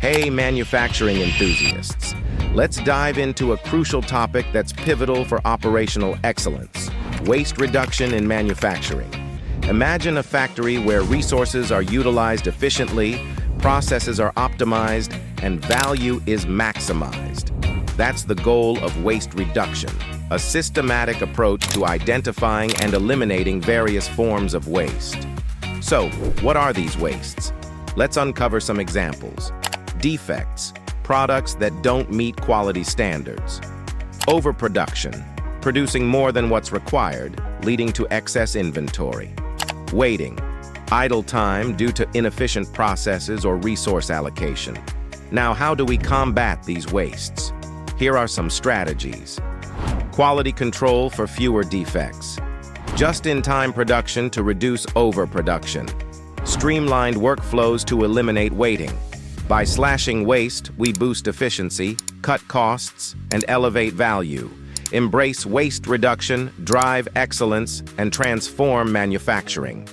Hey, manufacturing enthusiasts. Let's dive into a crucial topic that's pivotal for operational excellence: waste reduction in manufacturing. Imagine a factory where resources are utilized efficiently, processes are optimized, and value is maximized. That's the goal of waste reduction, a systematic approach to identifying and eliminating various forms of waste. So, what are these wastes? Let's uncover some examples. Defects, products that don't meet quality standards. Overproduction, producing more than what's required, leading to excess inventory. Waiting, idle time due to inefficient processes or resource allocation. Now, how do we combat these wastes? Here are some strategies. Quality control for fewer defects. Just-in-time production to reduce overproduction. Streamlined workflows to eliminate waiting. By slashing waste, we boost efficiency, cut costs, and elevate value. Embrace waste reduction, drive excellence, and transform manufacturing.